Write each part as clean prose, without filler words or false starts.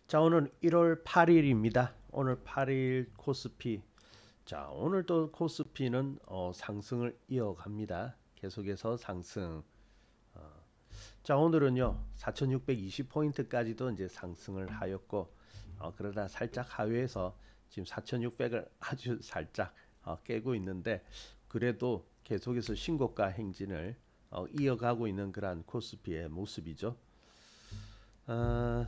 자, 오늘 1월 8일입니다. 오늘 8일 코스피. 자, 오늘도 코스피는 상승을 이어갑니다. 계속해서 상승. 자, 오늘은요 4,620포인트까지도 이제 상승을 하였고, 그러다 살짝 하회해서 지금 4,600을 아주 살짝 깨고 있는데, 그래도 계속해서 신고가 행진을 이어가고 있는 그러한 코스피의 모습이죠. 아,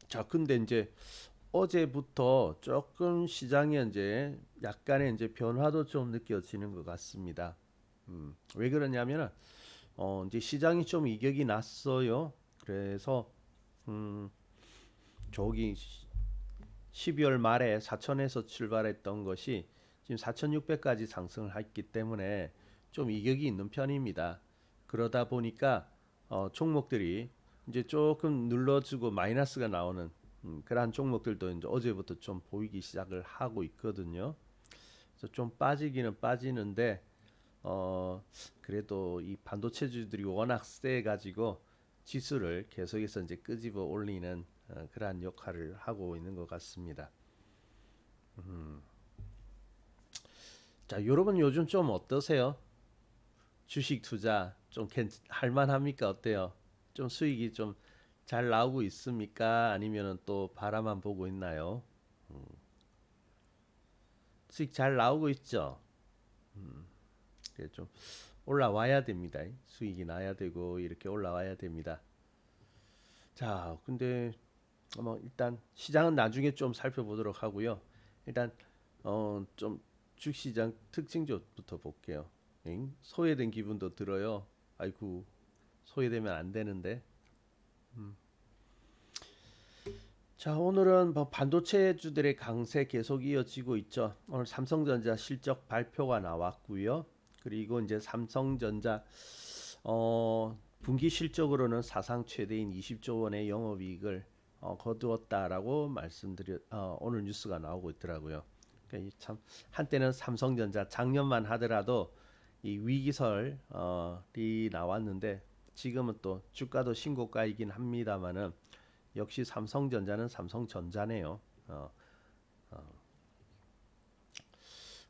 자, 근데 이제 어제부터 조금 시장에 이제 약간의 이제 변화도 좀 느껴지는 것 같습니다. 왜 그러냐면은 이제 시장이 좀 이격이 났어요. 그래서 음, 저기 12월 말에 4천에서 출발했던 것이 지금 4,600까지 상승을 했기 때문에 좀 이격이 있는 편입니다. 그러다 보니까 종목들이 이제 조금 눌러주고 마이너스가 나오는 그러한 종목들도 이제 어제부터 좀 보이기 시작을 하고 있거든요. 그래서 좀 빠지기는 빠지는데 어 그래도 이 반도체주들이 워낙 세 가지고 지수를 계속해서 이제 끄집어 올리는 그러한 역할을 하고 있는 것 같습니다. 자, 여러분 요즘 좀 어떠세요? 주식 투자 좀 할만합니까? 어때요? 좀 수익이 좀 잘 나오고 있습니까? 아니면은 또 바라만 보고 있나요? 수익 잘 나오고 있죠? 그게 좀 올라와야 됩니다. 수익이 나야 되고 이렇게 올라와야 됩니다. 자, 근데 뭐 일단 시장은 나중에 좀 살펴보도록 하고요. 일단 좀 주시장 특징부터 볼게요. 소외된 기분도 들어요. 아이고, 소외되면 안 되는데. 자, 오늘은 뭐 반도체주들의 강세 계속 이어지고 있죠. 오늘 삼성전자 실적 발표가 나왔고요. 그리고 이제 삼성전자 분기 실적으로는 사상 최대인 20조 원의 영업이익을 거두었다라고 오늘 뉴스가 나오고 있더라고요. 그러니까 참 한때는 삼성전자 작년만 하더라도 이 위기설이 나왔는데 지금은 또 주가도 신고가이긴 합니다만은 역시 삼성전자는 삼성전자네요. 어,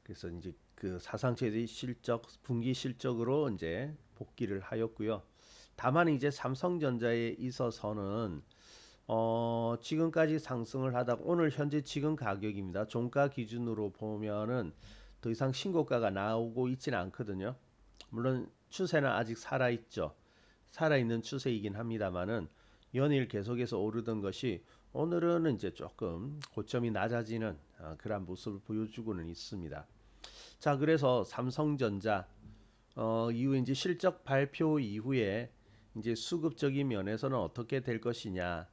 그래서 이제 그 사상 최대 실적 분기 실적으로 이제 복귀를 하였고요. 다만 이제 삼성전자에 있어서는 지금까지 상승을 하다가 오늘 현재 지금 가격입니다. 종가 기준으로 보면은 더 이상 신고가가 나오고 있지는 않거든요. 물론 추세는 아직 살아 있죠. 살아 있는 추세이긴 합니다만은 연일 계속해서 오르던 것이 오늘은 이제 조금 고점이 낮아지는 그런 모습을 보여주고는 있습니다. 자, 그래서 삼성전자 이후 이제 실적 발표 이후에 이제 수급적인 면에서는 어떻게 될 것이냐,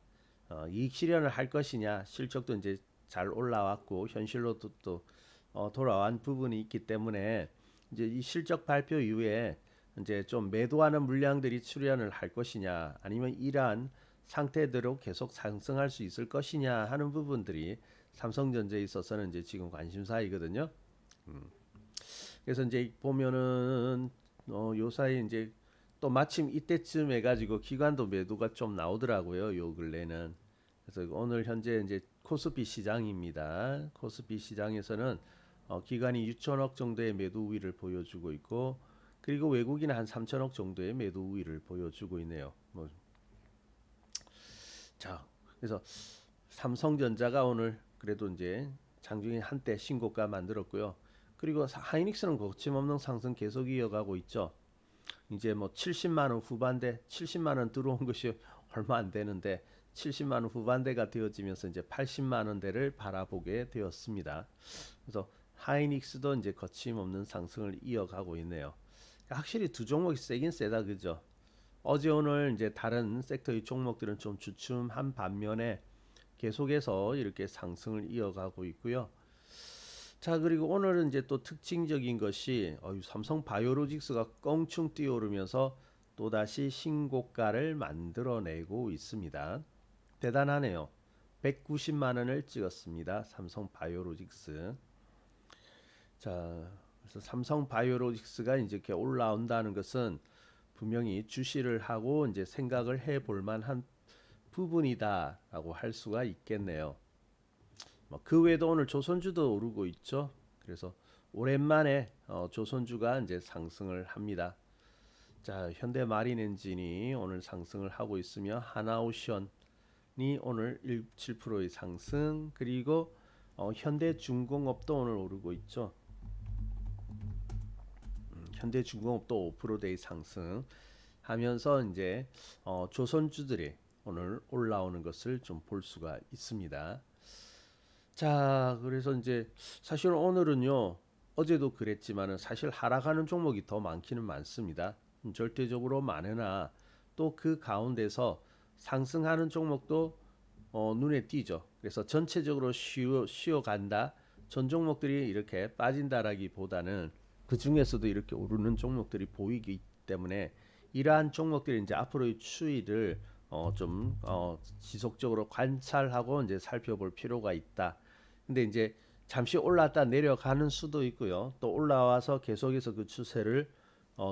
이익 실현을 할 것이냐, 실적도 이제 잘 올라왔고 현실로도 또 돌아온 부분이 있기 때문에 이제 이 실적 발표 이후에 이제 좀 매도하는 물량들이 출현을 할 것이냐, 아니면 이러한 상태대로 계속 상승할 수 있을 것이냐 하는 부분들이 삼성전자에 있어서는 이제 지금 관심사이거든요. 그래서 이제 보면은 요사이 이제 또 마침 이때쯤 해가지고 기관도 매도가 좀 나오더라고요. 요 근래는. 그래서 오늘 현재 이제 코스피 시장입니다. 코스피 시장에서는 기관이 6천억 정도의 매도 우위를 보여주고 있고, 그리고 외국인은 한 3천억 정도의 매도 우위를 보여주고 있네요. 뭐, 자, 그래서 삼성전자가 오늘 그래도 이제 장중에 한때 신고가 만들었고요. 그리고 하이닉스는 거침없는 상승 계속 이어가고 있죠. 이제 뭐 70만 원 후반대, 70만 원 들어온 것이 얼마 안 되는데 70만 원 후반대가 되어지면서 이제 80만 원대를 바라보게 되었습니다. 그래서 하이닉스도 이제 거침없는 상승을 이어가고 있네요. 확실히 두 종목이 세긴 세다, 그죠? 어제 오늘 이제 다른 섹터의 종목들은 좀 주춤한 반면에 계속해서 이렇게 상승을 이어가고 있고요. 자, 그리고 오늘은 이제 또 특징적인 것이 삼성 바이오로직스가 껑충 뛰어오르면서 또다시 신고가를 만들어내고 있습니다. 대단하네요. 190만 원을 찍었습니다. 삼성 바이오로직스. 자, 그래서 삼성 바이오로직스가 이제 이렇게 올라온다는 것은 분명히 주시를 하고 이제 생각을 해볼 만한 부분이다라고 할 수가 있겠네요. 그 외에도 오늘 조선주도 오르고 있죠. 그래서 오랜만에 조선주가 이제 상승을 합니다. 자, 현대마린엔진이 오늘 상승을 하고 있으며 하나오션이 오늘 7%의 상승, 그리고 현대중공업도 오늘 오르고 있죠. 현대중공업도 5%대의 상승 하면서 이제 조선주들이 오늘 올라오는 것을 좀 볼 수가 있습니다. 자, 그래서 이제 사실 오늘은요, 어제도 그랬지만은 사실 하락하는 종목이 더 많기는 많습니다. 절대적으로 많으나 또 그 가운데서 상승하는 종목도 눈에 띄죠. 그래서 전체적으로 쉬어간다. 전 종목들이 이렇게 빠진다라기보다는 그 중에서도 이렇게 오르는 종목들이 보이기 때문에 이러한 종목들이 이제 앞으로의 추이를 좀 지속적으로 관찰하고 이제 살펴볼 필요가 있다. 근데 이제 잠시 올랐다 내려가는 수도 있고요. 또 올라와서 계속해서 그 추세를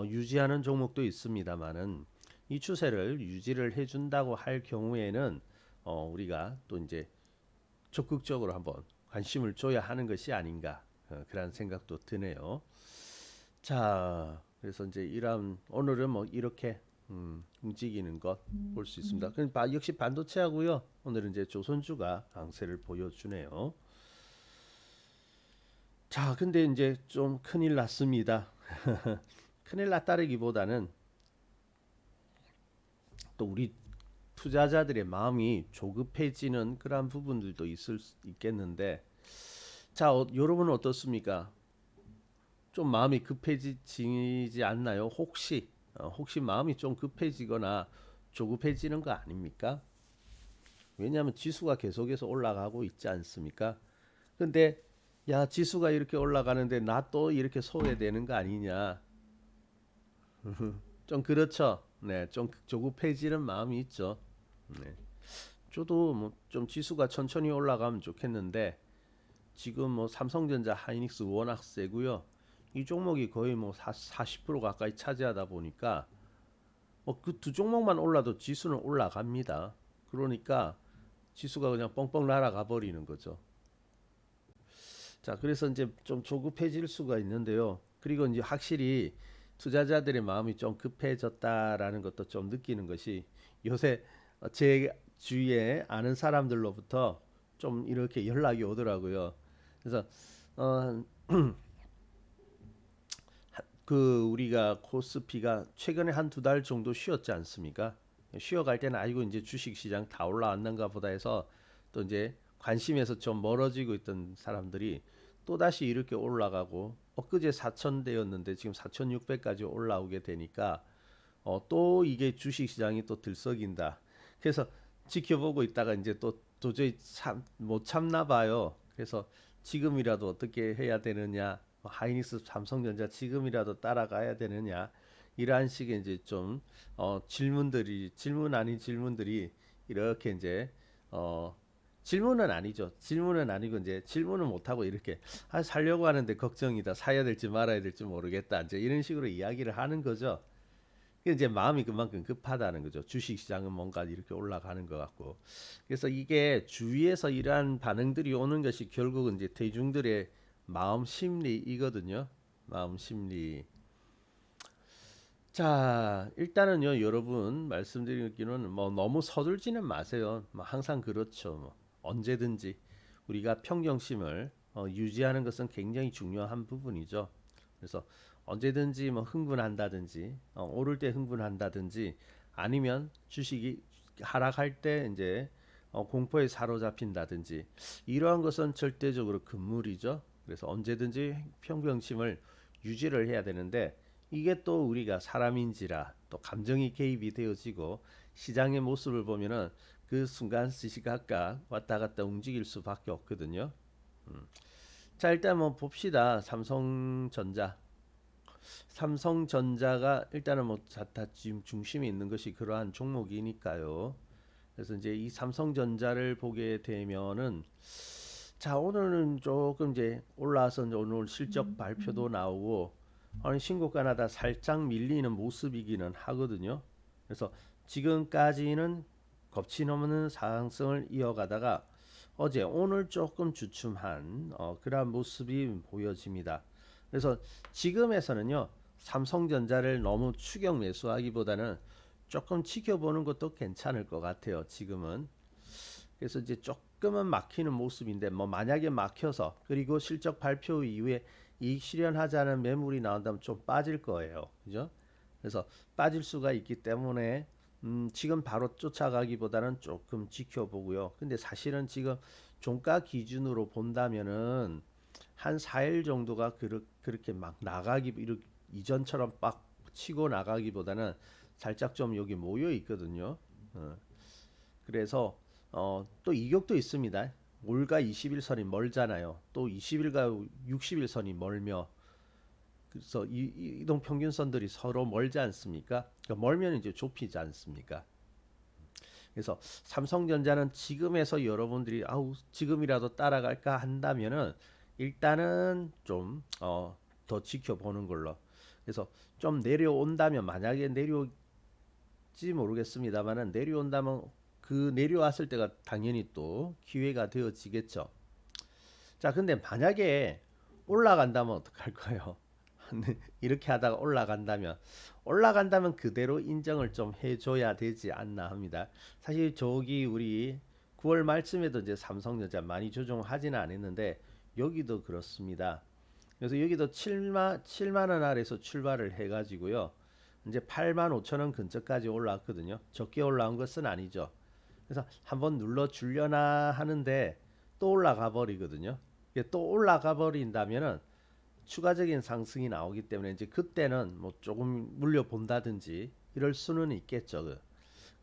유지하는 종목도 있습니다만은 이 추세를 유지를 해준다고 할 경우에는 우리가 또 이제 적극적으로 한번 관심을 줘야 하는 것이 아닌가 그런 생각도 드네요. 자, 그래서 이제 이런 오늘은 뭐 이렇게 움직이는 것 볼 수 있습니다. 역시 반도체하고요. 오늘은 이제 조선주가 강세를 보여주네요. 자, 근데 이제 좀 큰일 났습니다. 큰일 났다기보다는 또 우리 투자자들의 마음이 조급해지는 그런 부분들도 있겠는데, 자, 여러분은 어떻습니까? 좀 마음이 급해지지 않나요? 혹시 마음이 좀 급해지거나 조급해지는 거 아닙니까? 왜냐하면 지수가 계속해서 올라가고 있지 않습니까? 근데 야, 지수가 이렇게 올라가는데 나 또 이렇게 소외되는 거 아니냐? 좀 그렇죠. 네, 좀 조급해지는 마음이 있죠. 네. 저도 뭐 좀 지수가 천천히 올라가면 좋겠는데 지금 뭐 삼성전자, 하이닉스 워낙 세고요. 이 종목이 거의 뭐 40% 가까이 차지하다 보니까 그 두 종목만 올라도 지수는 올라갑니다. 그러니까 지수가 그냥 뻥뻥 날아가 버리는 거죠. 자, 그래서 이제 좀 조급해질 수가 있는데요. 그리고 이제 확실히 투자자들의 마음이 좀 급해졌다라는 것도 좀 느끼는 것이 요새 제 주위에 아는 사람들로부터 좀 이렇게 연락이 오더라고요. 그래서 어, 그 우리가 코스피가 최근에 한 두 달 정도 쉬었지 않습니까? 쉬어갈 때는 아이고 이제 주식 시장 다 올라왔는가 보다 해서 또 이제 관심에서 좀 멀어지고 있던 사람들이 또 다시 이렇게 올라가고 엊그제 4,000대였는데 지금 4,600까지 올라오게 되니까 또 이게 주식 시장이 또 들썩인다. 그래서 지켜보고 있다가 이제 또 도저히 못 참나 봐요. 그래서 지금이라도 어떻게 해야 되느냐, 하이닉스, 삼성전자 지금이라도 따라가야 되느냐, 이러한 식의 이제 좀 질문 아닌 질문들이 이렇게 이제 질문은 아니죠. 질문은 아니고 이제 질문을 못 하고 이렇게 살려고 하는데 걱정이다. 사야 될지 말아야 될지 모르겠다. 이제 이런 식으로 이야기를 하는 거죠. 이제 마음이 그만큼 급하다는 거죠. 주식 시장은 뭔가 이렇게 올라가는 것 같고. 그래서 이게 주위에서 이러한 반응들이 오는 것이 결국은 이제 대중들의 마음 심리이거든요. 마음 심리. 자, 일단은요, 여러분 말씀드리기는 뭐 너무 서둘지는 마세요. 뭐 항상 그렇죠. 뭐 언제든지 우리가 평정심을 유지하는 것은 굉장히 중요한 부분이죠. 그래서 언제든지 뭐 흥분한다든지 오를 때 흥분한다든지 아니면 주식이 하락할 때 이제 공포에 사로잡힌다든지 이러한 것은 절대적으로 금물이죠. 그래서 언제든지 평정심을 유지를 해야 되는데 이게 또 우리가 사람인지라 또 감정이 개입이 되어지고 시장의 모습을 보면은 그 순간 시시각각 왔다 갔다 움직일 수밖에 없거든요. 음. 자, 일단 뭐 봅시다. 삼성전자가 일단은 다 지금 중심에 있는 것이 그러한 종목이니까요. 그래서 이제 이 삼성전자를 보게 되면은 자, 오늘은 조금 이제 올라와서 이제 오늘 실적 발표도 나오고 아니 신고가나다 살짝 밀리는 모습이기는 하거든요. 그래서 지금까지는 겁치 넘는 상승을 이어가다가 어제 오늘 조금 주춤한 그러한 모습이 보여집니다. 그래서 지금에서는요, 삼성전자를 너무 추격 매수하기보다는 조금 지켜보는 것도 괜찮을 것 같아요. 지금은. 그래서 이제 조금은 막히는 모습인데 뭐 만약에 막혀서 그리고 실적 발표 이후에 이익 실현하자는 매물이 나온다면 좀 빠질 거예요. 그죠? 그래서 빠질 수가 있기 때문에 지금 바로 쫓아가기보다는 조금 지켜보고요. 근데 사실은 지금 종가 기준으로 본다면은 한 4일 정도가 그렇게 막 나가기 이전처럼 빡 치고 나가기보다는 살짝 좀 여기 모여 있거든요. 어, 그래서 또 이격도 있습니다. 올가 20일선이 멀잖아요. 또 20일과 60일선이 멀며 그래서 이 이동 평균선들이 서로 멀지 않습니까? 그러니까 멀면 이제 좁히지 않습니까? 그래서 삼성전자는 지금에서 여러분들이 아우 지금이라도 따라갈까 한다면은 일단은 좀 더 지켜보는 걸로. 그래서 좀 내려온다면 만약에 내려올지 모르겠습니다만은 내려온다면 그 내려왔을 때가 당연히 또 기회가 되어지겠죠. 자, 근데 만약에 올라간다면 어떡할까요? 이렇게 하다가 올라간다면 그대로 인정을 좀 해줘야 되지 않나 합니다. 사실 저기 우리 9월 말쯤에도 이제 삼성전자 많이 조정하지는 않았는데 여기도 그렇습니다. 그래서 여기도 7만 원 아래에서 출발을 해가지고요. 이제 8만 5천 원 근처까지 올라왔거든요. 적게 올라온 것은 아니죠. 그래서 한번 눌러 주려나 하는데 또 올라가 버리거든요. 또 올라가 버린다면은 추가적인 상승이 나오기 때문에 이제 그때는 뭐 조금 물려 본다든지 이럴 수는 있겠죠.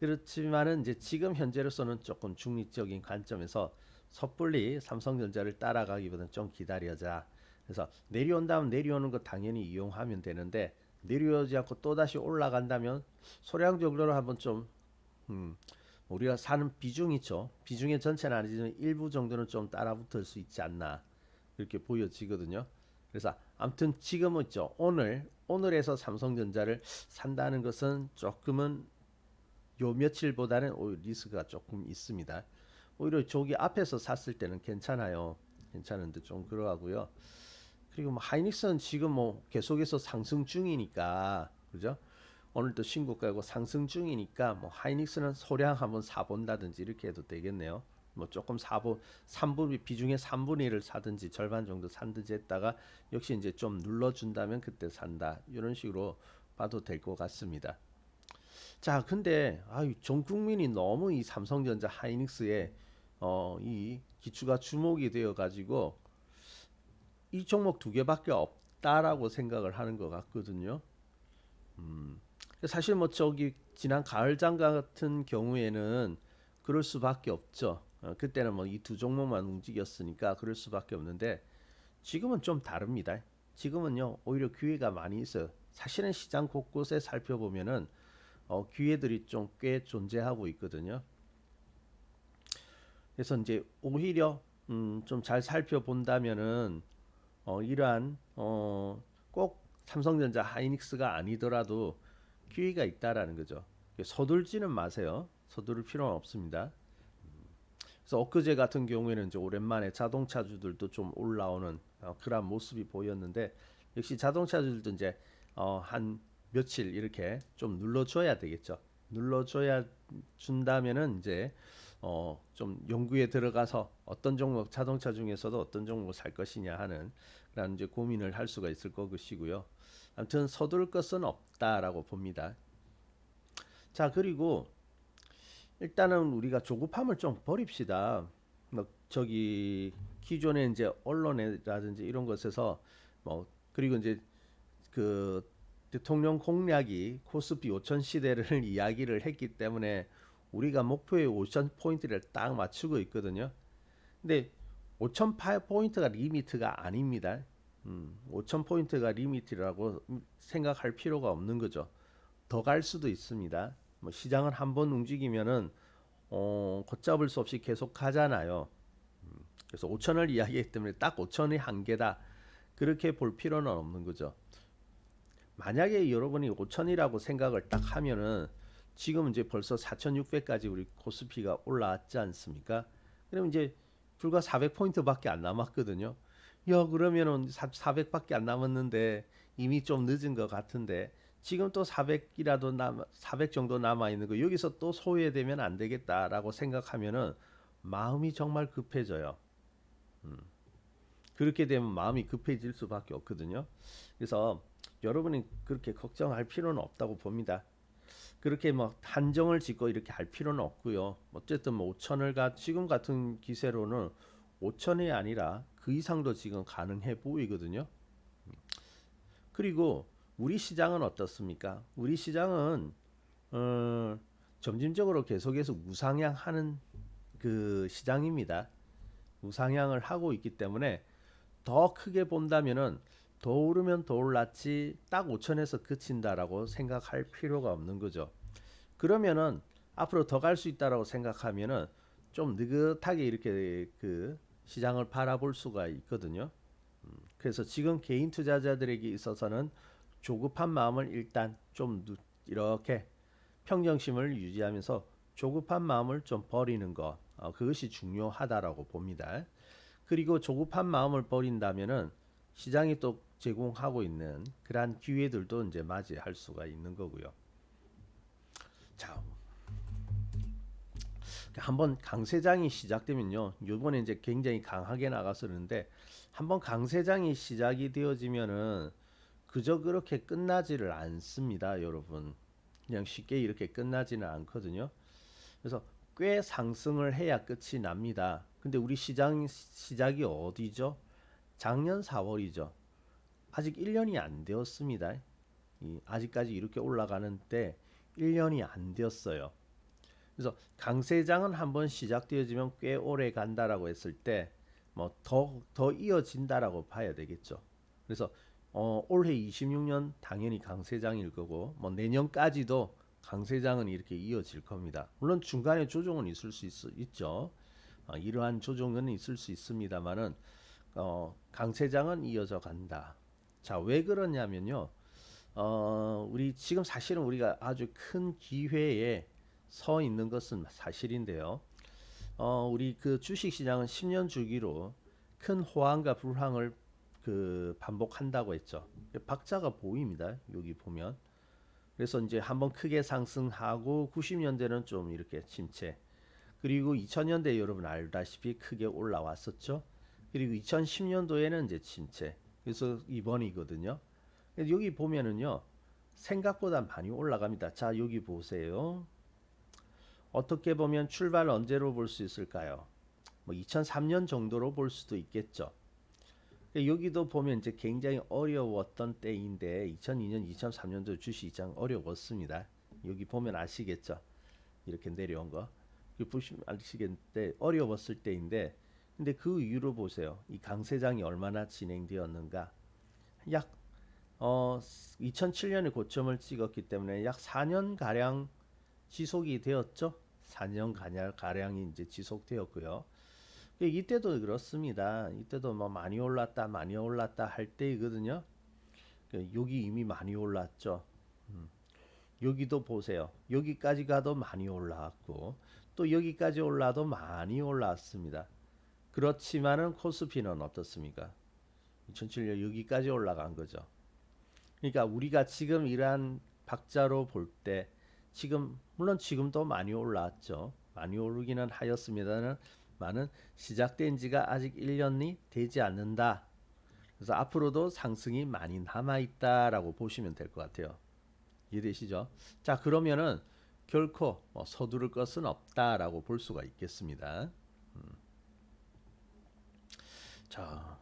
그렇지만은 이제 지금 현재로서는 조금 중립적인 관점에서 섣불리 삼성전자를 따라가기보다는 좀 기다려자. 그래서 내려온다면 내려오는 거 당연히 이용하면 되는데 내려오지 않고 또 다시 올라간다면 소량 정도로 한번 좀 음, 우리가 사는 비중 있죠. 비중의 전체는 아니지만 일부 정도는 좀 따라붙을 수 있지 않나 그렇게 보여지거든요. 그래서 아무튼 지금은 있죠. 오늘에서 삼성전자를 산다는 것은 조금은 요 며칠보다는 오히려 리스크가 조금 있습니다. 오히려 저기 앞에서 샀을 때는 괜찮아요. 괜찮은데 좀 그러하고요. 그리고 뭐 하이닉스는 지금 뭐 계속해서 상승 중이니까 그죠? 오늘도 신고가고 상승 중이니까 뭐 하이닉스는 소량 한번 사본다든지 이렇게 해도 되겠네요. 뭐 조금 사보 3분 비중의 3분의 1을 사든지 절반 정도 산든지 했다가 역시 이제 좀 눌러준다면 그때 산다 이런 식으로 봐도 될 것 같습니다. 자, 근데 전 국민이 너무 이 삼성전자 하이닉스에 이 기추가 주목이 되어 가지고 이 종목 두 개밖에 없다라고 생각을 하는 것 같거든요. 음. 사실 뭐 저기 지난 가을장 같은 경우에는 그럴 수밖에 없죠. 그때는 뭐 이 두 종목만 움직였으니까 그럴 수밖에 없는데 지금은 좀 다릅니다. 지금은요 오히려 기회가 많이 있어요. 사실은 시장 곳곳에 살펴보면은 기회들이 좀 꽤 존재하고 있거든요. 그래서 이제 오히려 좀 잘 살펴본다면은 이러한 꼭 삼성전자 하이닉스가 아니더라도 기회가 있다라는 거죠. 서둘지는 마세요. 서두를 필요는 없습니다. 그래서 엊그제 같은 경우에는 이제 오랜만에 자동차주들도 좀 올라오는 그런 모습이 보였는데 역시 자동차주들도 이제 한 며칠 이렇게 좀 눌러줘야 되겠죠. 눌러줘야 준다면은 이제 좀 연구에 들어가서 어떤 종목 자동차 중에서도 어떤 종목을 살 것이냐 하는 그런 이제 고민을 할 수가 있을 것이고요. 아무튼 서둘 것은 없다라고 봅니다. 자, 그리고 일단은 우리가 조급함을 좀 버립시다. 뭐 저기 기존에 이제 언론이라든지 이런 것에서 뭐 그리고 이제 그 대통령 공약이 코스피 5천 시대를 이야기를 했기 때문에 우리가 목표의 5천 포인트를 딱 맞추고 있거든요. 근데 5천 포인트가 리미트가 아닙니다. 5천 포인트가 리미트라고 생각할 필요가 없는 거죠. 더 갈 수도 있습니다. 뭐 시장은 한번 움직이면은 걷잡을 수 없이 계속 가잖아요. 그래서 5천을 이야기했기 때문에 딱 5천이 한계다. 그렇게 볼 필요는 없는 거죠. 만약에 여러분이 5천이라고 생각을 딱 하면은 지금 이제 벌써 4,600까지 우리 코스피가 올라왔지 않습니까? 그럼 이제 불과 400포인트밖에 안 남았거든요. 야, 그러면은 400밖에 안 남았는데 이미 좀 늦은 것 같은데 지금 또 400이라도 400 정도 남아 있는 거 여기서 또 소외되면 안 되겠다라고 생각하면은 마음이 정말 급해져요. 그렇게 되면 마음이 급해질 수밖에 없거든요. 그래서 여러분이 그렇게 걱정할 필요는 없다고 봅니다. 그렇게 뭐 한정을 짓고 이렇게 할 필요는 없고요. 어쨌든 뭐 5천을 지금 같은 기세로는 5천이 아니라 그 이상도 지금 가능해 보이거든요. 그리고 우리 시장은 어떻습니까? 우리 시장은 어, 점진적으로 계속해서 우상향하는 그 시장입니다. 우상향을 하고 있기 때문에 더 크게 본다면은 더 오르면 더 올랐지 딱 5천에서 그친다라고 생각할 필요가 없는 거죠. 그러면은 앞으로 더 갈 수 있다라고 생각하면은 좀 느긋하게 이렇게 그 시장을 바라볼 수가 있거든요. 그래서 지금 개인 투자자들에게 있어서는 조급한 마음을 일단 좀 이렇게 평정심을 유지하면서 조급한 마음을 좀 버리는 것, 그것이 중요하다라고 봅니다. 그리고 조급한 마음을 버린다면은 시장이 또 제공하고 있는 그러한 기회들도 이제 맞이할 수가 있는 거고요. 자, 한번 강세장이 시작되면요. 요번에 이제 굉장히 강하게 나갔었는데 한번 강세장이 시작이 되어지면은 그저 그렇게 끝나지를 않습니다, 여러분. 그냥 쉽게 이렇게 끝나지는 않거든요. 그래서 꽤 상승을 해야 끝이 납니다. 근데 우리 시장 시작이 어디죠? 작년 4월이죠. 아직 1년이 안 되었습니다. 아직까지 이렇게 올라가는데 1년이 안 되었어요. 그래서 강세장은 한번 시작되어지면 꽤 오래 간다라고 했을 때 뭐 더 이어진다라고 봐야 되겠죠. 그래서 올해 26년 당연히 강세장일 거고 뭐 내년까지도 강세장은 이렇게 이어질 겁니다. 물론 중간에 조정은 있을 수 있죠. 이러한 조정은 있을 수 있습니다만은 강세장은 이어져 간다. 자, 왜 그러냐면요. 우리 지금 사실은 우리가 아주 큰 기회에 서 있는 것은 사실인데요. 우리 그 주식 시장은 10년 주기로 큰 호황과 불황을 그 반복한다고 했죠. 박자가 보입니다. 여기 보면. 그래서 이제 한번 크게 상승하고 90년대는 좀 이렇게 침체. 그리고 2000년대 여러분 알다시피 크게 올라왔었죠. 그리고 2010년도에는 이제 침체. 그래서 이번이거든요. 여기 보면은요. 생각보다 많이 올라갑니다. 자, 여기 보세요. 어떻게 보면 출발 언제로 볼 수 있을까요? 뭐 2003년 정도로 볼 수도 있겠죠. 여기도 보면 이제 굉장히 어려웠던 때인데 2002년, 2003년도 주식시장 어려웠습니다. 여기 보면 아시겠죠? 이렇게 내려온 거. 보시면 아시겠는데 어려웠을 때인데 근데 그 이유로 보세요. 이 강세장이 얼마나 진행되었는가? 약 2007년에 고점을 찍었기 때문에 약 4년 가량 지속이 되었죠. 4년 가량이 이제 지속되었고요. 이때도 그렇습니다. 이때도 뭐 많이 올랐다 할 때이거든요. 여기 이미 많이 올랐죠. 여기도 보세요. 여기까지 가도 많이 올라왔고 또 여기까지 올라도 많이 올라왔습니다. 그렇지만은 코스피는 어떻습니까? 2007년 여기까지 올라간 거죠. 그러니까 우리가 지금 이러한 박자로 볼 때 지금 물론 지금도 많이 올라왔죠. 많이 오르기는 하였습니다는 많은 시작된 지가 아직 1년이 되지 않는다. 그래서 앞으로도 상승이 많이 남아 있다라고 보시면 될 것 같아요. 이해되시죠? 자, 그러면은 결코 뭐 서두를 것은 없다라고 볼 수가 있겠습니다. 자,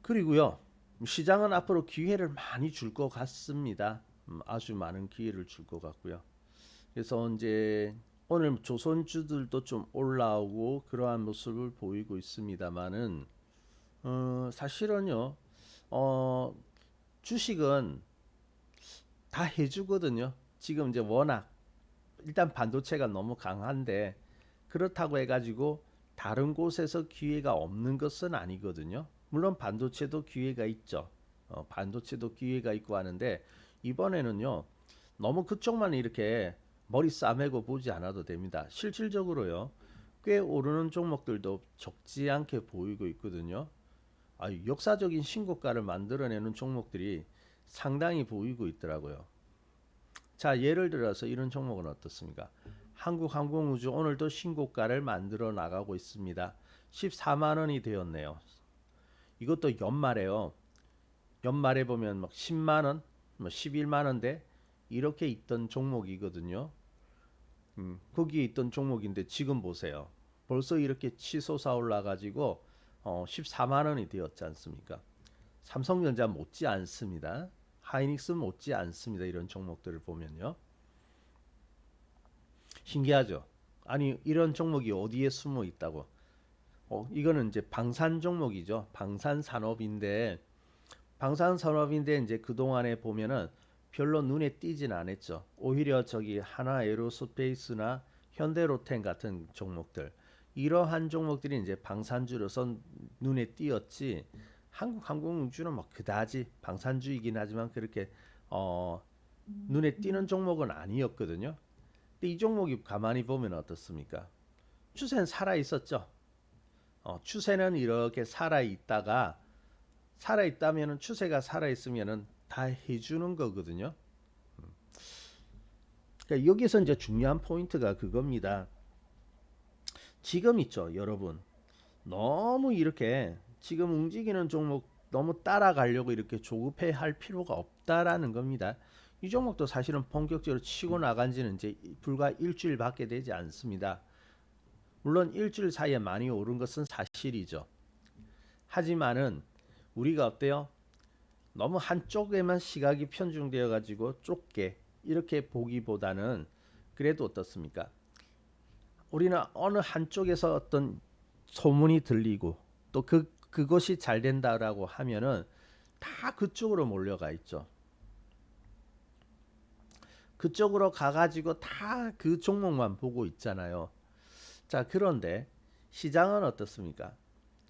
그리고요. 시장은 앞으로 기회를 많이 줄 것 같습니다. 아주 많은 기회를 줄 것 같고요. 그래서 이제 오늘 조선주들도 좀 올라오고 그러한 모습을 보이고 있습니다만은 사실은요. 어, 주식은 다 해주거든요. 지금 이제 워낙 일단 반도체가 너무 강한데 그렇다고 해가지고 다른 곳에서 기회가 없는 것은 아니거든요. 물론 반도체도 기회가 있죠. 반도체도 기회가 있고 하는데 이번에는요. 너무 그쪽만 이렇게 머리 싸매고 보지 않아도 됩니다. 실질적으로요. 꽤 오르는 종목들도 적지 않게 보이고 있거든요. 역사적인 신고가를 만들어내는 종목들이 상당히 보이고 있더라고요. 자, 예를 들어서 이런 종목은 어떻습니까? 한국항공우주 오늘도 신고가를 만들어 나가고 있습니다. 14만 원이 되었네요. 이것도 연말에요. 연말에 보면 막 10만 원, 뭐 11만 원대 이렇게 있던 종목이거든요. 거기에 있던 종목인데 지금 보세요. 벌써 이렇게 치솟아 올라가지고 14만 원이 되었지 않습니까? 삼성전자 못지 않습니다. 하이닉스 못지 않습니다. 이런 종목들을 보면요. 신기하죠? 아니 이런 종목이 어디에 숨어 있다고? 이거는 이제 방산 종목이죠. 방산산업인데 이제 그동안에 보면은 별로 눈에 띄진 않았죠. 오히려 저기 하나 에로스페이스나 현대로템 같은 종목들 이러한 종목들이 이제 방산주로서 눈에 띄었지. 한국항공우주는 뭐 그다지 방산주이긴 하지만 그렇게 눈에 띄는 종목은 아니었거든요. 근데 이 종목이 가만히 보면 어떻습니까? 추세는 살아 있었죠. 추세는 이렇게 살아 있다가 살아 있다면은 추세가 살아 있으면은 다 해주는 거거든요. 그러니까 여기서 이제 중요한 포인트가 그겁니다. 지금 있죠, 여러분. 너무 이렇게 지금 움직이는 종목 너무 따라가려고 이렇게 조급해 할 필요가 없다라는 겁니다. 이 종목도 사실은 본격적으로 치고 나간 지는 이제 불과 일주일밖에 되지 않습니다. 물론 일주일 사이에 많이 오른 것은 사실이죠. 하지만은 우리가 어때요? 너무 한쪽에만 시각이 편중되어 가지고 좁게 이렇게 보기보다는 그래도 어떻습니까? 우리는 어느 한쪽에서 어떤 소문이 들리고 또 그것이 잘 된다라고 하면은 다 그쪽으로 몰려가 있죠. 그쪽으로 가가지고 다 그 종목만 보고 있잖아요. 자, 그런데 시장은 어떻습니까?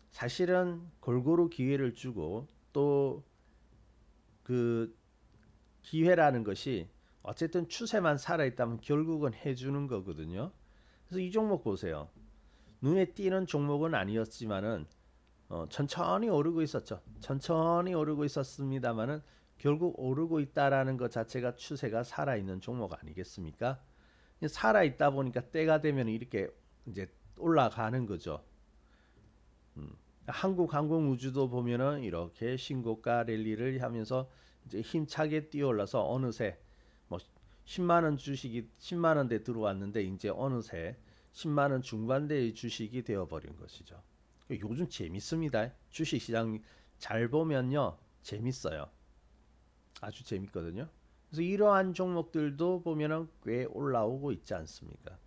사실은 골고루 기회를 주고 또 그 기회라는 것이 어쨌든 추세만 살아있다면 결국은 해주는 거거든요. 그래서 이 종목 보세요. 눈에 띄는 종목은 아니었지만은 천천히 오르고 있었죠. 천천히 오르고 있었습니다만은 결국 오르고 있다라는 것 자체가 추세가 살아있는 종목 아니겠습니까? 살아있다 보니까 때가 되면 이렇게 이제 올라가는 거죠. 한국항공우주도 보면은 이렇게 신고가 랠리를 하면서 이제 힘차게 뛰어올라서 어느새 뭐 10만 원 주식이 10만 원대 들어왔는데 이제 어느새 10만 원 중반대의 주식이 되어버린 것이죠. 요즘 재밌습니다. 주식시장 잘 보면요 재밌어요. 아주 재밌거든요. 그래서 이러한 종목들도 보면은 꽤 올라오고 있지 않습니까?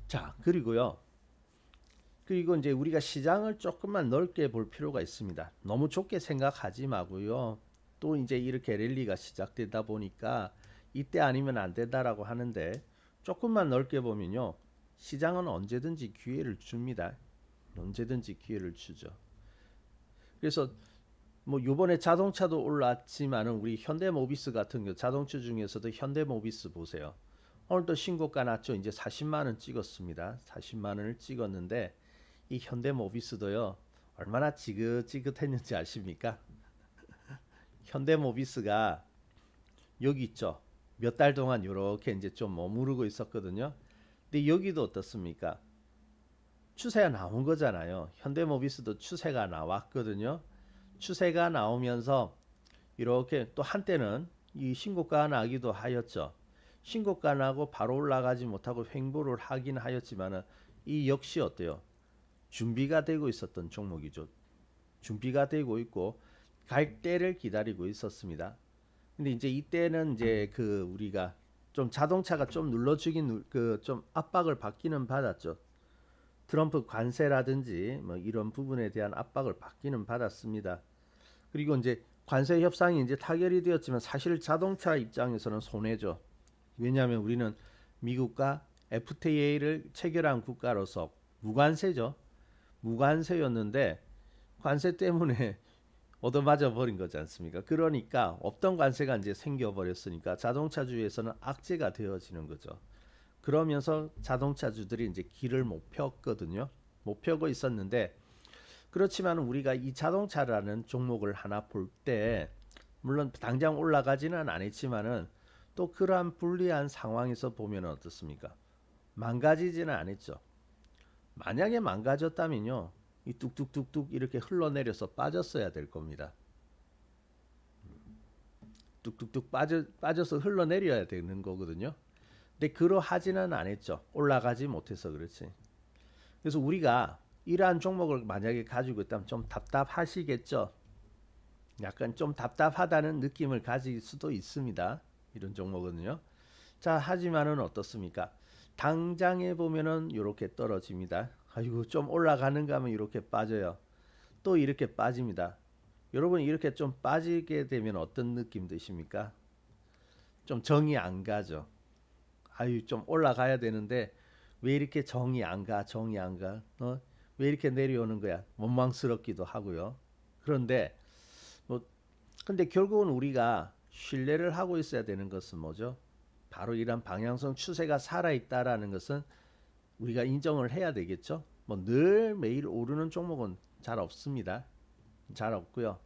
자, 그리고 이제 우리가 시장을 조금만 넓게 볼 필요가 있습니다. 너무 좁게 생각하지 마고요. 또 이제 이렇게 랠리가 시작되다 보니까 이때 아니면 안 된다라고 하는데 조금만 넓게 보면요. 시장은 언제든지 기회를 줍니다. 언제든지 기회를 주죠. 그래서 뭐 요번에 자동차도 올랐지만은 우리 현대모비스 같은 거 자동차 중에서도 현대모비스 보세요. 오늘도 신고가 났죠. 이제 40만 원 찍었습니다. 40만 원을 찍었는데 이 현대모비스도요. 얼마나 지긋지긋했는지 아십니까? 현대모비스가 여기 있죠. 몇 달 동안 이렇게 이제 좀 머무르고 있었거든요. 근데 여기도 어떻습니까? 추세가 나온 거잖아요. 현대모비스도 추세가 나왔거든요. 추세가 나오면서 이렇게 또 한때는 이 신고가 나기도 하였죠. 신고가 나고 바로 올라가지 못하고 횡보를 하긴 하였지만은 이 역시 어때요? 준비가 되고 있었던 종목이죠. 준비가 되고 있고 갈 때를 기다리고 있었습니다. 근데 이제 이때는 이제 그 우리가 좀 자동차가 좀 눌러주긴 그 좀 압박을 받기는 받았죠. 트럼프 관세라든지 뭐 이런 부분에 대한 압박을 받기는 받았습니다. 그리고 이제 관세 협상이 이제 타결이 되었지만 사실 자동차 입장에서는 손해죠. 왜냐하면 우리는 미국과 FTA를 체결한 국가로서 무관세죠. 무관세였는데 관세 때문에 얻어맞아 버린 거지 않습니까? 그러니까 없던 관세가 이제 생겨 버렸으니까 자동차주에서는 악재가 되어지는 거죠. 그러면서 자동차주들이 이제 길을 못 폈거든요. 못 펴고 있었는데 그렇지만 우리가 이 자동차라는 종목을 하나 볼 때 물론 당장 올라가지는 않았지만은 또 그러한 불리한 상황에서 보면 어떻습니까? 망가지지는 않았죠. 만약에 망가졌다면요. 이 뚝뚝뚝뚝 이렇게 흘러내려서 빠졌어야 될 겁니다. 뚝뚝뚝 빠져서 흘러내려야 되는 거거든요. 근데 그러하지는 않았죠. 올라가지 못해서 그렇지. 그래서 우리가 이러한 종목을 만약에 가지고 있다면 좀 답답하시겠죠. 약간 좀 답답하다는 느낌을 가질 수도 있습니다. 이런 종목은요. 자, 하지만은 어떻습니까? 당장에 보면은 이렇게 떨어집니다. 아이고 좀 올라가는가 하면 이렇게 빠져요. 또 이렇게 빠집니다. 여러분 이렇게 좀 빠지게 되면 어떤 느낌 드십니까? 좀 정이 안 가죠. 아유 좀 올라가야 되는데 왜 이렇게 정이 안 가? 정이 안 가? 왜 이렇게 내려오는 거야? 원망스럽기도 하고요. 그런데 뭐 근데 결국은 우리가 신뢰를 하고 있어야 되는 것은 뭐죠? 바로 이런 방향성 추세가 살아 있다라는 것은 우리가 인정을 해야 되겠죠. 뭐 늘 매일 오르는 종목은 잘 없습니다. 잘 없고요.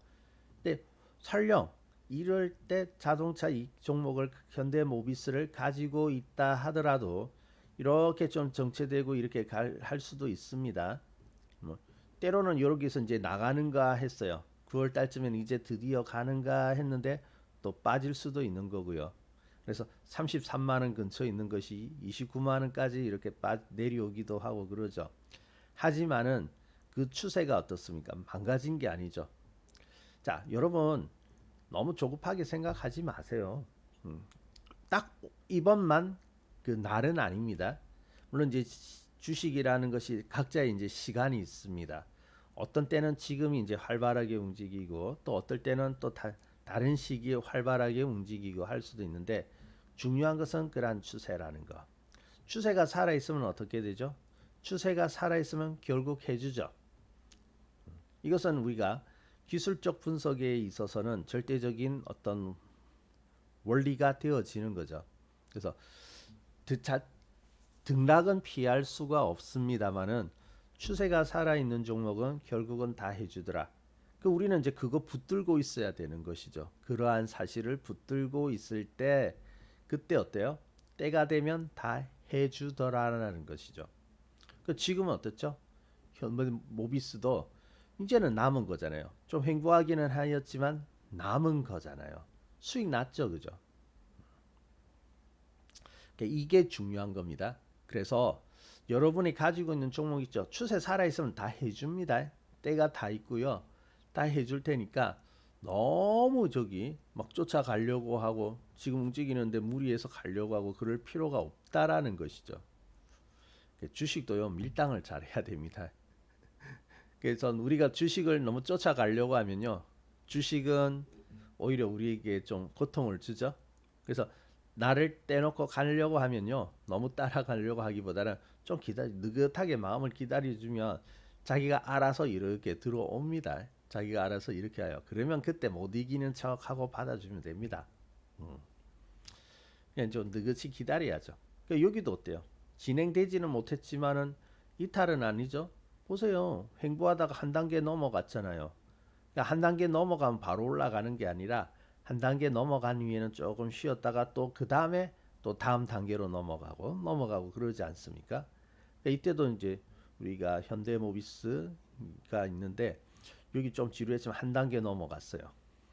근데 설령 이럴 때 자동차 이 종목을 현대모비스를 가지고 있다 하더라도 이렇게 좀 정체되고 이렇게 할 수도 있습니다. 뭐 때로는 여기서 이제 나가는가 했어요. 9월 달쯤엔 이제 드디어 가는가 했는데 또 빠질 수도 있는 거고요. 그래서 33만 원 근처에 있는 것이 29만 원까지 이렇게 내려오기도 하고 그러죠. 하지만은 그 추세가 어떻습니까? 망가진 게 아니죠. 자, 여러분 너무 조급하게 생각하지 마세요. 음, 딱 이번만 그 날은 아닙니다. 물론 이제 주식이라는 것이 각자의 이제 시간이 있습니다. 어떤 때는 지금이 이제 활발하게 움직이고 또 어떨 때는 또 다른 시기에 활발하게 움직이고 할 수도 있는데 중요한 것은 그러한 추세라는 거. 추세가 살아 있으면 어떻게 되죠? 추세가 살아 있으면 결국 해주죠. 이것은 우리가 기술적 분석에 있어서는 절대적인 어떤 원리가 되어지는 거죠. 그래서 등락은 피할 수가 없습니다만은 추세가 살아있는 종목은 결국은 다 해주더라. 그 우리는 이제 그거 붙들고 있어야 되는 것이죠. 그러한 사실을 붙들고 있을 때 그때 어때요? 때가 되면 다 해주더라라는 것이죠. 그 지금은 어떻죠? 모비스도 이제는 남은 거잖아요. 좀 횡보하기는 하였지만 남은 거잖아요. 수익 났죠, 그죠? 이게 중요한 겁니다. 그래서 여러분이 가지고 있는 종목 있죠. 추세 살아있으면 다 해줍니다. 때가 다 있고요. 다 해줄 테니까 너무 저기 막 쫓아가려고 하고 지금 움직이는데 무리해서 가려고 하고 그럴 필요가 없다라는 것이죠. 주식도요 밀당을 잘 해야 됩니다. 그래서 우리가 주식을 너무 쫓아가려고 하면요. 주식은 오히려 우리에게 좀 고통을 주죠. 그래서 나를 떼놓고 가려고 하면요. 너무 따라가려고 하기보다는 좀 느긋하게 마음을 기다려주면 자기가 알아서 이렇게 들어옵니다. 자기가 알아서 이렇게 해요. 그러면 그때 못 이기는 척하고 받아주면 됩니다. 그냥 좀 느긋이 기다려야죠. 그러니까 여기도 어때요? 진행되지는 못했지만은 이탈은 아니죠. 보세요. 횡보하다가 한 단계 넘어갔잖아요. 그러니까 한 단계 넘어가면 바로 올라가는 게 아니라 한 단계 넘어간 위에는 조금 쉬었다가 또 그 다음에 또 다음 단계로 넘어가고 그러지 않습니까? 그러니까 이때도 이제 우리가 현대모비스가 있는데 여기 좀 지루했지만 한 단계 넘어갔어요.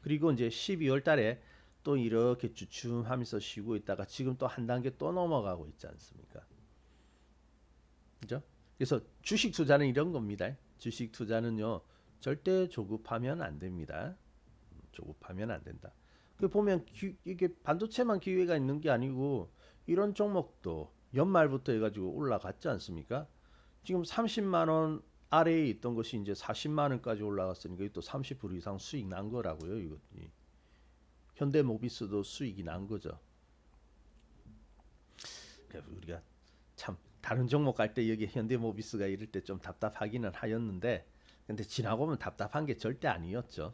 그리고 이제 12월 달에 또 이렇게 주춤하면서 쉬고 있다가 지금 또 한 단계 또 넘어가고 있지 않습니까? 그죠? 그래서 주식 투자는 이런 겁니다. 주식 투자는요 절대 조급하면 안 됩니다. 조급하면 안 된다. 그 보면 이게 반도체만 기회가 있는 게 아니고 이런 종목도 연말부터 해가지고 올라갔지 않습니까? 지금 30만 원 아래에 있던 것이 이제 40만 원까지 올라갔으니까 또 30% 이상 수익 난 거라고요. 이거 현대모비스도 수익이 난 거죠. 그래서 우리가 참 다른 종목 갈 때 여기 현대모비스가 이럴 때 좀 답답하기는 하였는데 근데 지나고 보면 답답한 게 절대 아니었죠.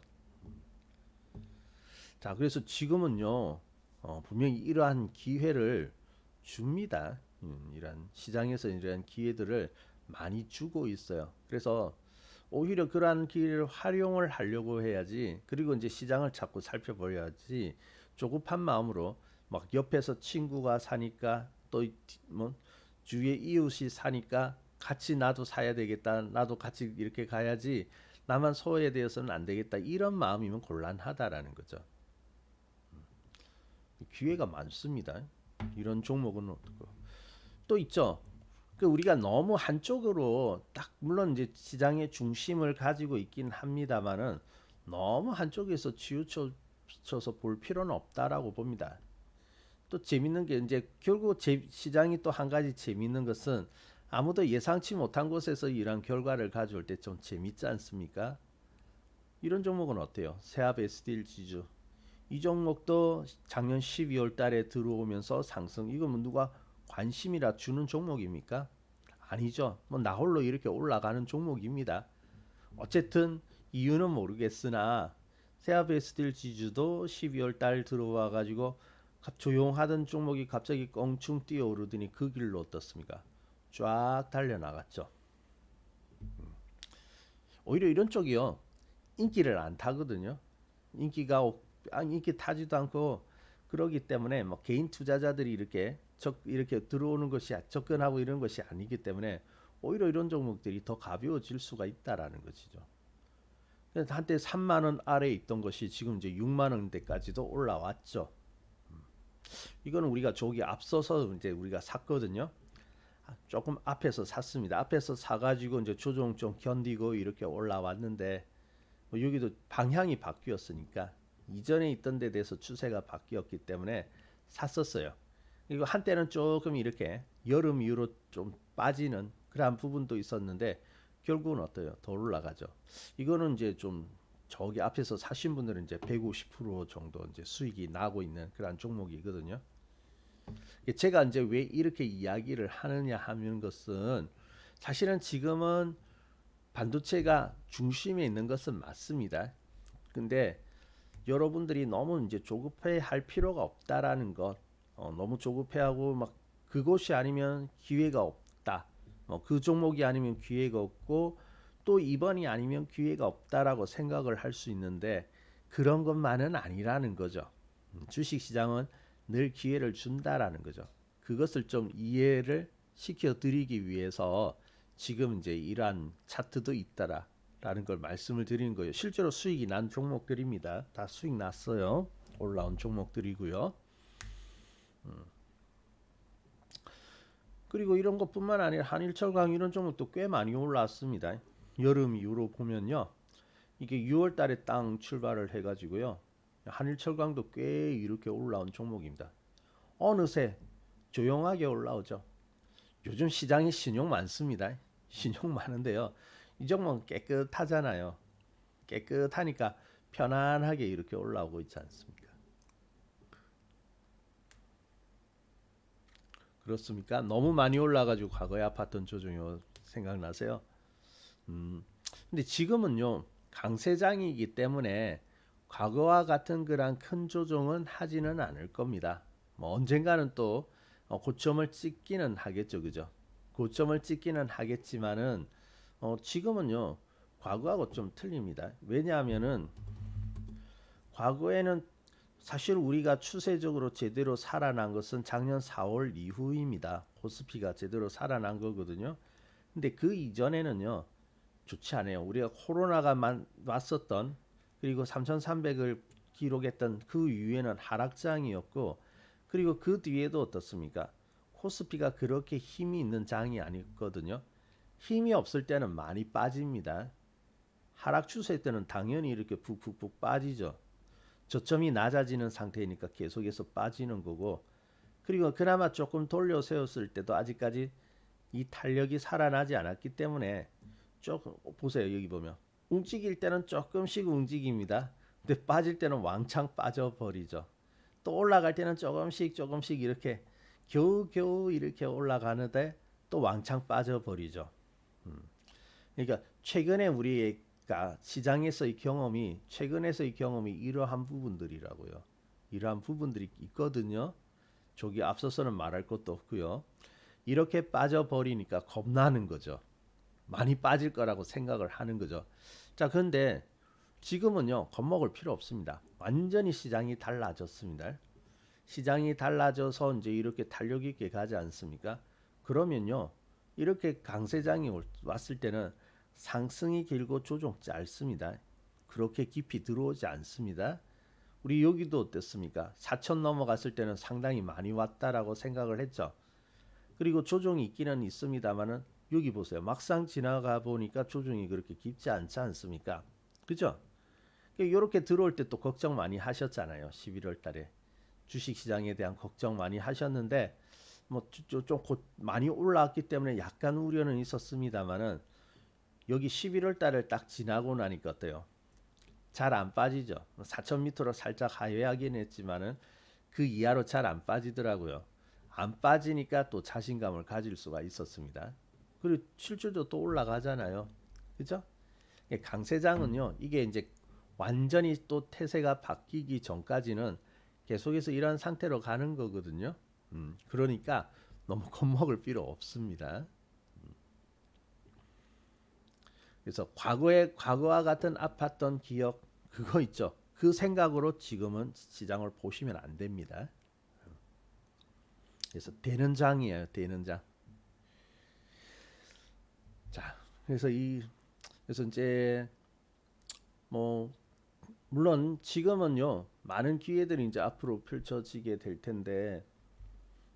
자, 그래서 지금은요, 분명히 이러한 기회를 줍니다. 이러한 시장에서 이러한 기회들을 많이 주고 있어요. 그래서 오히려 그러한 기회를 활용을 하려고 해야지. 그리고 이제 시장을 자꾸 살펴봐야지. 조급한 마음으로 막 옆에서 친구가 사니까 또 뭐 주위에 이웃이 사니까 같이 나도 사야 되겠다. 나도 같이 이렇게 가야지. 나만 소외되어서는 안 되겠다. 이런 마음이면 곤란하다라는 거죠. 기회가 많습니다. 이런 종목은 어떻고 또 있죠. 그 우리가 너무 한쪽으로 딱 물론 이제 시장의 중심을 가지고 있긴 합니다만은 너무 한쪽에서 치우쳐서 볼 필요는 없다라고 봅니다. 또 재밌는 게 이제 결국 시장이 또 한 가지 재밌는 것은 아무도 예상치 못한 곳에서 이런 결과를 가져올 때 좀 재밌지 않습니까? 이런 종목은 어때요? 세압 SDL 지주 이 종목도 작년 12월 달에 들어오면서 상승. 이거 뭐 누가 관심이라 주는 종목입니까? 아니죠. 뭐 나홀로 이렇게 올라가는 종목입니다. 어쨌든 이유는 모르겠으나 세아베스딜 지주도 12월 달 들어와 가지고 조용하던 종목이 갑자기 껑충 뛰어오르더니 그 길로 어떻습니까? 쫙 달려나갔죠. 오히려 이런 쪽이요. 인기를 안 타거든요. 인기가 인기 타지도 않고 그러기 때문에 뭐 개인 투자자들이 이렇게 들어오는 것이 접근하고 이런 것이 아니기 때문에 오히려 이런 종목들이 더 가벼워질 수가 있다라는 것이죠. 한때 3만 원 아래에 있던 것이 지금 이제 6만 원대까지도 올라왔죠. 이거는 우리가 저기 앞서서 이제 우리가 샀거든요. 조금 앞에서 샀습니다. 앞에서 사가지고 이제 조정 좀 견디고 이렇게 올라왔는데 뭐 여기도 방향이 바뀌었으니까 이전에 있던 데 대해서 추세가 바뀌었기 때문에 샀었어요. 그리고 한때는 조금 이렇게 여름 이후로 좀 빠지는 그러한 부분도 있었는데 결국은 어때요? 더 올라가죠. 이거는 이제 좀 저기 앞에서 사신 분들은 이제 150% 정도 이제 수익이 나고 있는 그런 종목이거든요. 제가 이제 왜 이렇게 이야기를 하느냐 하는 것은 사실은 지금은 반도체가 중심에 있는 것은 맞습니다. 근데 여러분들이 너무 이제 조급해 할 필요가 없다라는 것, 너무 조급해하고 막 그것이 아니면 기회가 없다. 그 종목이 아니면 기회가 없고 또 이번이 아니면 기회가 없다라고 생각을 할 수 있는데 그런 것만은 아니라는 거죠. 주식 시장은 늘 기회를 준다라는 거죠. 그것을 좀 이해를 시켜 드리기 위해서 지금 이제 이러한 차트도 있다라는 걸 말씀을 드리는 거예요. 실제로 수익이 난 종목들입니다. 다 수익 났어요. 올라온 종목들이고요. 그리고 이런 것뿐만 아니라 한일철강 이런 종목도 꽤 많이 올라왔습니다. 여름 이후로 보면요. 이게 6월 달에 땅 출발을 해가지고요. 한일철강도 꽤 이렇게 올라온 종목입니다. 어느새 조용하게 올라오죠. 요즘 시장에 신용 많습니다. 신용 많은데요. 이 종목은 깨끗하잖아요. 깨끗하니까 편안하게 이렇게 올라오고 있지 않습니까? 그렇습니까? 너무 많이 올라가지고 과거에 아팠던 조정이 생각나세요? 근데 지금은요 강세장이기 때문에 과거와 같은 그런 큰 조정은 하지는 않을 겁니다. 뭐 언젠가는 또 고점을 찍기는 하겠죠, 그죠? 고점을 찍기는 하겠지만은 지금은요 과거하고 좀 틀립니다. 왜냐하면은 과거에는 사실 우리가 추세적으로 제대로 살아난 것은 작년 4월 이후입니다. 코스피가 제대로 살아난 거거든요. 근데 그 이전에는요 좋지 않아요. 우리가 코로나가 왔었던 그리고 3,300을 기록했던 그 이후에는 하락장이었고 그리고 그 뒤에도 어떻습니까? 코스피가 그렇게 힘이 있는 장이 아니거든요. 힘이 없을 때는 많이 빠집니다. 하락 추세 때는 당연히 이렇게 푹푹푹 빠지죠. 저점이 낮아지는 상태이니까 계속해서 빠지는 거고 그리고 그나마 조금 돌려 세웠을 때도 아직까지 이 탄력이 살아나지 않았기 때문에 조금 보세요. 여기 보면 움직일 때는 조금씩 움직입니다. 근데 빠질 때는 왕창 빠져버리죠. 또 올라갈 때는 조금씩 이렇게 겨우겨우 이렇게 올라가는데 또 왕창 빠져버리죠. 그러니까 최근에 우리 그러니까 시장에서의 경험이 최근에서의 경험이 이러한 부분들이라고요. 이러한 부분들이 있거든요. 저기 앞서서는 말할 것도 없고요. 이렇게 빠져버리니까 겁나는 거죠. 많이 빠질 거라고 생각을 하는 거죠. 자, 그런데 지금은요, 겁먹을 필요 없습니다. 완전히 시장이 달라졌습니다. 시장이 달라져서 이제 이렇게 탄력 있게 가지 않습니까? 그러면요, 이렇게 강세장이 왔을 때는 상승이 길고 조정 짧습니다. 그렇게 깊이 들어오지 않습니다. 우리 여기도 어땠습니까? 4천 넘어갔을 때는 상당히 많이 왔다라고 생각을 했죠. 그리고 조정이 있기는 있습니다만은 여기 보세요. 막상 지나가 보니까 조정이 그렇게 깊지 않지 않습니까? 그죠? 이렇게 들어올 때 또 걱정 많이 하셨잖아요. 11월 달에 주식 시장에 대한 걱정 많이 하셨는데 뭐좀 많이 올라왔기 때문에 약간 우려는 있었습니다만은 여기 11월 달을 딱 지나고 나니까 어때요? 잘 안 빠지죠. 4,000m로 살짝 하회하긴 했지만은 그 이하로 잘 안 빠지더라고요. 안 빠지니까 또 자신감을 가질 수가 있었습니다. 그리고 실질도 또 올라가잖아요. 그죠? 강세장은요, 이게 이제 완전히 또 태세가 바뀌기 전까지는 계속해서 이런 상태로 가는 거거든요. 그러니까 너무 겁먹을 필요 없습니다. 그래서 과거와 같은 아팠던 기억 그거 있죠. 그 생각으로 지금은 시장을 보시면 안 됩니다. 그래서 되는 장이에요. 되는 장. 자, 그래서 이제 뭐 물론 지금은요 많은 기회들이 이제 앞으로 펼쳐지게 될 텐데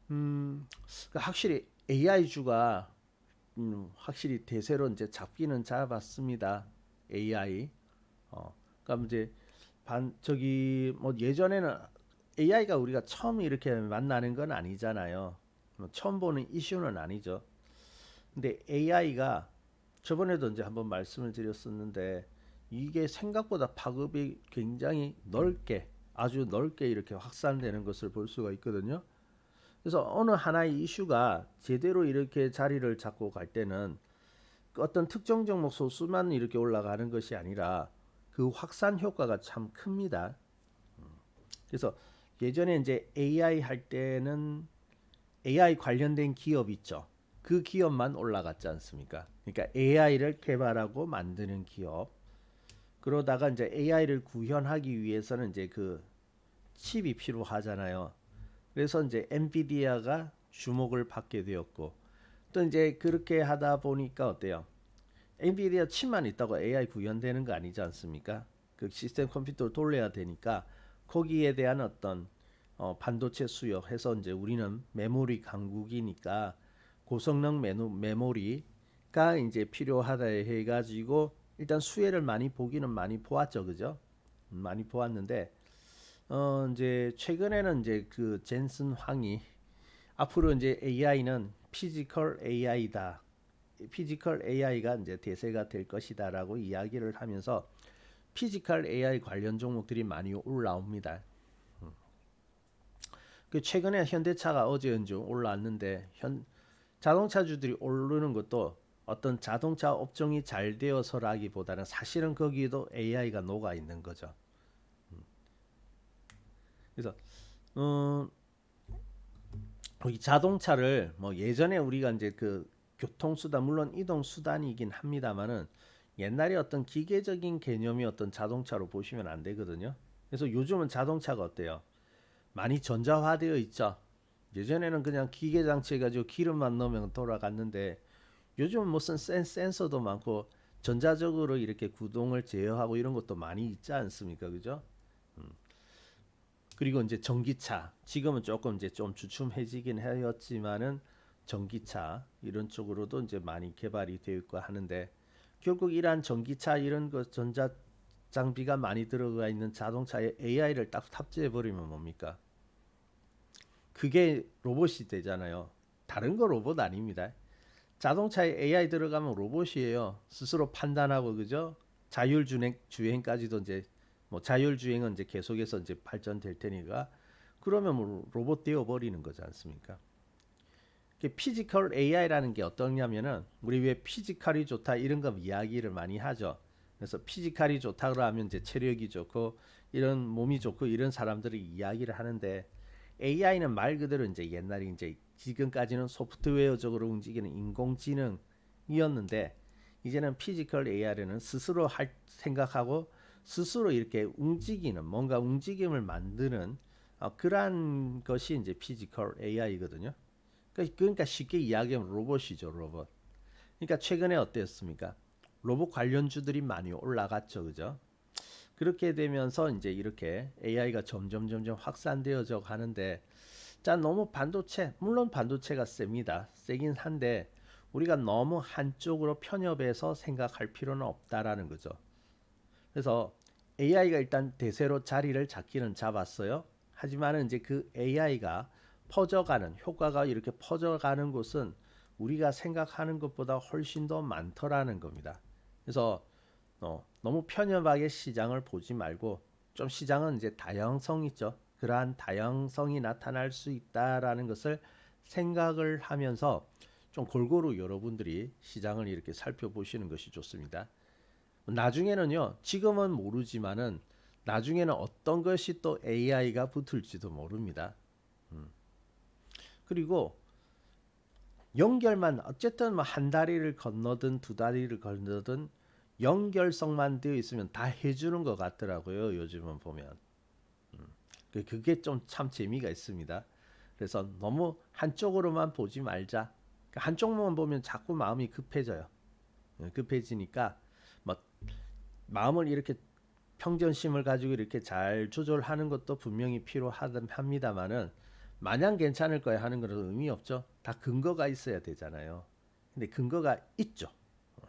그러니까 확실히 AI 주가 확실히 대세로 이제 잡기는 잡았습니다. AI. 그러니까 이제 저기 뭐 예전에는 AI가 우리가 처음 이렇게 만나는 건 아니잖아요. 뭐 처음 보는 이슈는 아니죠. 근데 AI가 저번에도 이제 한번 말씀을 드렸었는데 이게 생각보다 파급이 굉장히 넓게 아주 넓게 이렇게 확산되는 것을 볼 수가 있거든요. 그래서 어느 하나의 이슈가 제대로 이렇게 자리를 잡고 갈 때는 그 어떤 특정 종목 소수만 이렇게 올라가는 것이 아니라 그 확산 효과가 참 큽니다. 그래서 예전에 이제 AI 할 때는 AI 관련된 기업 있죠. 그 기업만 올라갔지 않습니까? 그러니까 AI를 개발하고 만드는 기업. 그러다가 이제 AI를 구현하기 위해서는 이제 그 칩이 필요하잖아요. 그래서 이제 엔비디아가 주목을 받게 되었고 또 이제 그렇게 하다 보니까 어때요? 엔비디아 칩만 있다고 AI 구현되는 거 아니지 않습니까? 그 시스템 컴퓨터를 돌려야 되니까 거기에 대한 어떤 반도체 수요해서 이제 우리는 메모리 강국이니까 고성능 메모리가 이제 필요하다 해가지고 일단 수혜를 많이 보기는 많이 보았죠, 그죠? 많이 보았는데 이제 최근에는 이제 그 젠슨 황이 앞으로 이제 AI는 피지컬 AI다. 피지컬 AI가 이제 대세가 될 것이다라고 이야기를 하면서 피지컬 AI 관련 종목들이 많이 올라옵니다. 그 최근에 현대차가 어제 연중 올라왔는데 자동차주들이 오르는 것도 어떤 자동차 업종이 잘 되어서라기보다는 사실은 거기에도 AI가 녹아 있는 거죠. 그래서 이 자동차를 뭐 예전에 우리가 이제 그 교통수단 물론 이동수단이긴 합니다만은 옛날에 어떤 기계적인 개념이 어떤 자동차로 보시면 안 되거든요. 그래서 요즘은 자동차가 어때요? 많이 전자화되어 있죠. 예전에는 그냥 기계 장치 해가지고 기름만 넣으면 돌아갔는데 요즘은 무슨 센서도 많고 전자적으로 이렇게 구동을 제어하고 이런 것도 많이 있지 않습니까? 그죠? 그리고 이제 전기차 지금은 조금 이제 좀 주춤해지긴 하였지만은 전기차 이런 쪽으로도 이제 많이 개발이 되어 있고 하는데 결국 이러한 전기차 이런 거 전자 장비가 많이 들어가 있는 자동차에 AI를 딱 탑재해 버리면 뭡니까? 그게 로봇이 되잖아요. 다른 거 로봇 아닙니다. 자동차에 AI 들어가면 로봇이에요. 스스로 판단하고 그죠? 주행까지도 이제 뭐 자율주행은 이제 계속해서 이제 발전될 테니까 그러면 뭐 로봇 되어 버리는 거지 않습니까? 피지컬 AI라는 게 어떠냐면은 우리 왜 피지컬이 좋다 이런 거 이야기를 많이 하죠. 그래서 피지컬이 좋다고 하면 이제 체력이 좋고 이런 몸이 좋고 이런 사람들이 이야기를 하는데 AI는 말 그대로 이제 옛날에 이제 지금까지는 소프트웨어적으로 움직이는 인공지능이었는데 이제는 피지컬 AI는 스스로 할 생각하고 스스로 이렇게 움직이는 뭔가 움직임을 만드는 그러한 것이 이제 피지컬 AI거든요. 그러니까 쉽게 이야기하면 로봇이죠, 로봇. 그러니까 최근에 어땠습니까? 로봇 관련주들이 많이 올라갔죠, 그죠? 그렇게 되면서 이제 이렇게 AI가 점점 확산되어져 가는데 자 너무 반도체 물론 반도체가 셉니다. 세긴 한데 우리가 너무 한쪽으로 편협해서 생각할 필요는 없다라는 거죠. 그래서 AI가 일단 대세로 자리를 잡기는 잡았어요. 하지만은 이제 그 AI가 퍼져가는 효과가 이렇게 퍼져가는 곳은 우리가 생각하는 것보다 훨씬 더 많더라는 겁니다. 그래서 너무 편협하게 시장을 보지 말고 좀 시장은 이제 다양성 있죠. 그러한 다양성이 나타날 수 있다라는 것을 생각을 하면서 좀 골고루 여러분들이 시장을 이렇게 살펴보시는 것이 좋습니다. 나중에는요, 지금은 모르지만은 나중에는 어떤 것이 또 AI가 붙을지도 모릅니다. 그리고 연결만 어쨌든 뭐 한 다리를 건너든 두 다리를 건너든 연결성만 되어 있으면 다 해주는 것 같더라고요. 요즘은 보면 그게 좀 참 재미가 있습니다. 그래서 너무 한쪽으로만 보지 말자. 한쪽만 보면 자꾸 마음이 급해져요. 급해지니까 뭐 마음을 이렇게 평정심을 가지고 이렇게 잘 조절하는 것도 분명히 필요합니다만은 마냥 괜찮을 거야 하는 것은 의미 없죠. 다 근거가 있어야 되잖아요. 근데 근거가 있죠.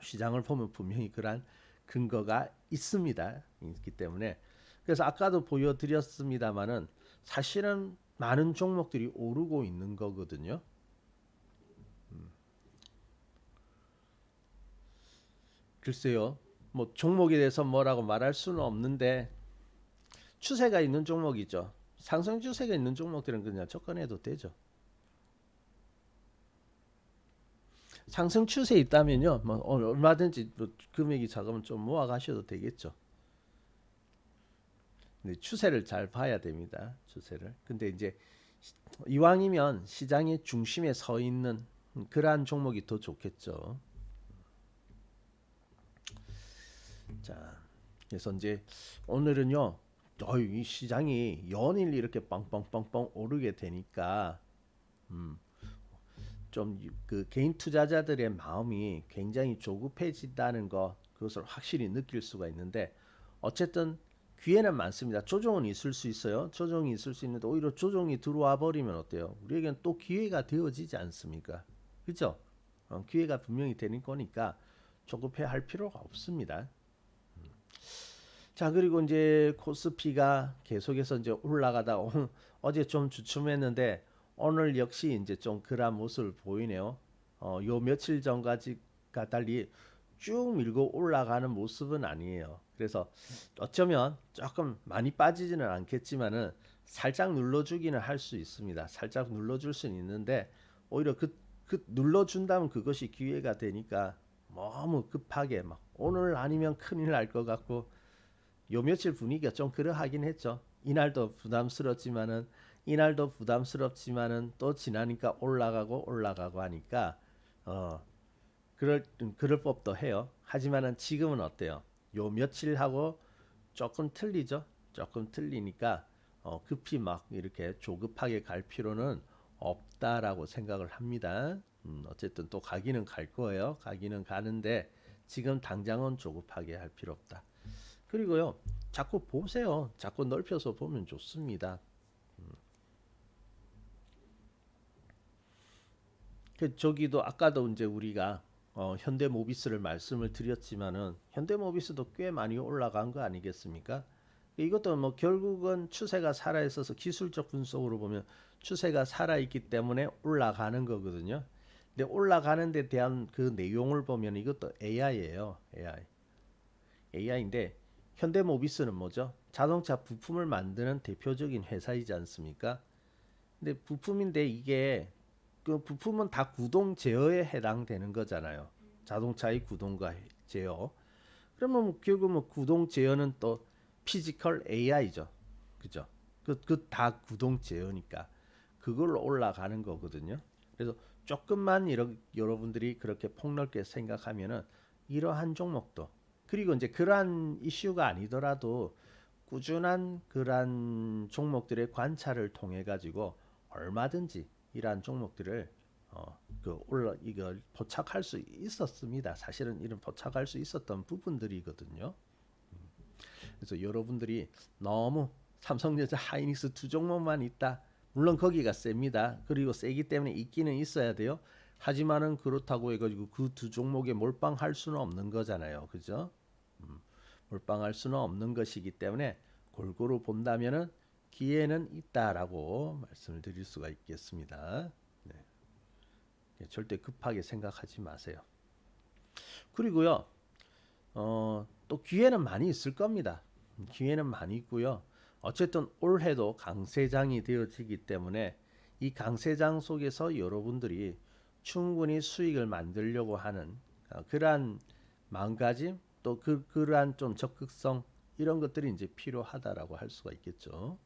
시장을 보면 분명히 그러한 근거가 있습니다. 있기 때문에 그래서 아까도 보여드렸습니다만은 사실은 많은 종목들이 오르고 있는 거거든요. 글쎄요. 뭐 종목에 대해서 뭐라고 말할 수는 없는데 추세가 있는 종목이죠. 상승 추세가 있는 종목들은 그냥 접근해도 되죠. 상승 추세 있다면요, 뭐 얼마든지 뭐 금액이 작으면 좀 모아 가셔도 되겠죠. 근데 추세를 잘 봐야 됩니다. 추세를. 근데 이제 이왕이면 시장의 중심에 서 있는 그러한 종목이 더 좋겠죠. 자, 그래서 이제 오늘은요, 이 시장이 연일 이렇게 빵빵빵빵 오르게 되니까 좀 그 개인 투자자들의 마음이 굉장히 조급해진다는 거 그것을 확실히 느낄 수가 있는데 어쨌든 기회는 많습니다. 조정은 있을 수 있어요. 조정이 있을 수 있는데 오히려 조정이 들어와 버리면 어때요? 우리에겐 또 기회가 되어지지 않습니까? 그렇죠? 기회가 분명히 되는 거니까 조급해 할 필요가 없습니다. 자, 그리고 이제 코스피가 계속해서 이제 올라가다 어제 좀 주춤했는데 오늘 역시 이제 좀 그런 모습을 보이네요. 요 며칠 전까지가 달리 쭉 밀고 올라가는 모습은 아니에요. 그래서 어쩌면 조금 많이 빠지지는 않겠지만은 살짝 눌러주기는 할 수 있습니다. 살짝 눌러줄 수는 있는데 오히려 그 눌러준다면 그것이 기회가 되니까 너무 급하게 막 오늘 아니면 큰일 날 것 같고 요 며칠 분위기가 좀 그러하긴 했죠. 이날도 부담스럽지만은 또 지나니까 올라가고 하니까 어 그럴 법도 해요. 하지만은 지금은 어때요? 요 며칠하고 조금 틀리죠. 조금 틀리니까 급히 막 이렇게 조급하게 갈 필요는 없다라고 생각을 합니다. 어쨌든 또 가기는 갈 거예요. 가기는 가는데 지금 당장은 조급하게 할 필요 없다. 그리고요, 자꾸 보세요. 자꾸 넓혀서 보면 좋습니다. 저기도 아까도 이제 우리가 현대모비스를 말씀을 드렸지만은 현대모비스도 꽤 많이 올라간 거 아니겠습니까? 이것도 뭐 결국은 추세가 살아 있어서 기술적 분석으로 보면 추세가 살아 있기 때문에 올라가는 거거든요. 근데 올라가는 데 대한 그 내용을 보면 이것도 AI예요. AI. AI인데 현대모비스는 뭐죠? 자동차 부품을 만드는 대표적인 회사이지 않습니까? 근데 부품인데 이게 그 부품은 다 구동 제어에 해당되는 거잖아요. 자동차의 구동과 제어. 그러면 뭐 결국 뭐 구동 제어는 또 피지컬 AI죠. 그죠? 그 다 구동 제어니까 그걸로 올라가는 거거든요. 그래서 조금만 여러분들이 그렇게 폭넓게 생각하면은 이러한 종목도 그리고 이제 그러한 이슈가 아니더라도 꾸준한 그러한 종목들의 관찰을 통해 가지고 얼마든지 이러한 종목들을 그 올라 이걸 포착할 수 있었습니다. 사실은 이런 포착할 수 있었던 부분들이거든요. 그래서 여러분들이 너무 삼성전자, 하이닉스 두 종목만 있다. 물론 거기가 셉니다. 그리고 세기 때문에 있기는 있어야 돼요. 하지만은 그렇다고 해가지고 그 두 종목에 몰빵할 수는 없는 거잖아요. 그죠? 몰빵할 수는 없는 것이기 때문에 골고루 본다면은 기회는 있다라고 말씀을 드릴 수가 있겠습니다. 네. 절대 급하게 생각하지 마세요. 그리고요, 또 기회는 많이 있을 겁니다. 기회는 많이 있고요. 어쨌든 올해도 강세장이 되어지기 때문에 이 강세장 속에서 여러분들이 충분히 수익을 만들려고 하는 그러한 마음가짐 또 그러한 좀 적극성 이런 것들이 이제 필요하다라고 할 수가 있겠죠.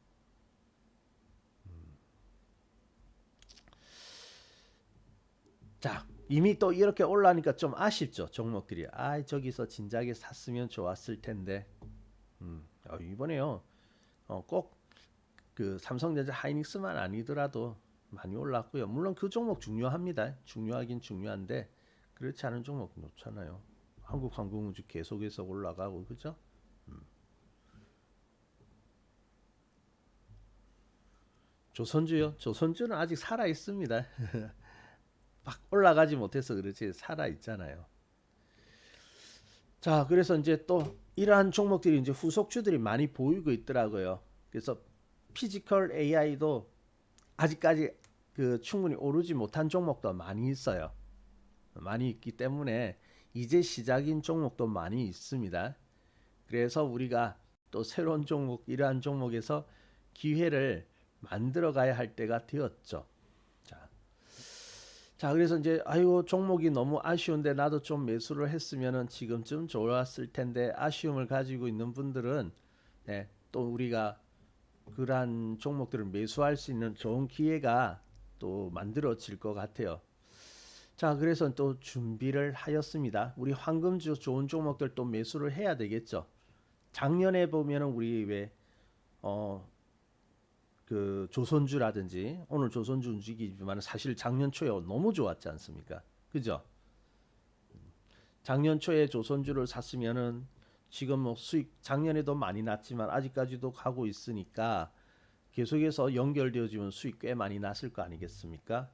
자, 이미 또 이렇게 올라니까 좀 아쉽죠. 종목들이. 저기서 진작에 샀으면 좋았을 텐데. 이번에요. 꼭 그 삼성전자 하이닉스만 아니더라도 많이 올랐고요. 물론 그 종목 중요합니다. 중요하긴 중요한데 그렇지 않은 종목 놓잖아요. 한국항공우주 계속해서 올라가고 그죠? 조선주요? 조선주는 아직 살아 있습니다. 막 올라가지 못해서 그렇지 살아 있잖아요. 자, 그래서 이제 또 이러한 종목들이 이제 후속주들이 많이 보이고 있더라고요. 그래서 피지컬 AI도 아직까지 그 충분히 오르지 못한 종목도 많이 있어요. 많이 있기 때문에 이제 시작인 종목도 많이 있습니다. 그래서 우리가 또 새로운 종목, 이러한 종목에서 기회를 만들어 가야 할 때가 되었죠. 자, 그래서 이제 아이고 종목이 너무 아쉬운데 나도 좀 매수를 했으면은 지금쯤 좋았을 텐데 아쉬움을 가지고 있는 분들은 네, 또 우리가 그러한 종목들을 매수할 수 있는 좋은 기회가 또 만들어질 것 같아요. 자, 그래서 또 준비를 하였습니다. 우리 황금주 좋은 종목들 또 매수를 해야 되겠죠. 작년에 보면은 우리 왜 그 조선주라든지 오늘 조선주 움직이지만 사실 작년 초에 너무 좋았지 않습니까? 그죠? 작년 초에 조선주를 샀으면은 지금 뭐 수익 작년에도 많이 났지만 아직까지도 가고 있으니까 계속해서 연결되어지면 수익 꽤 많이 났을 거 아니겠습니까?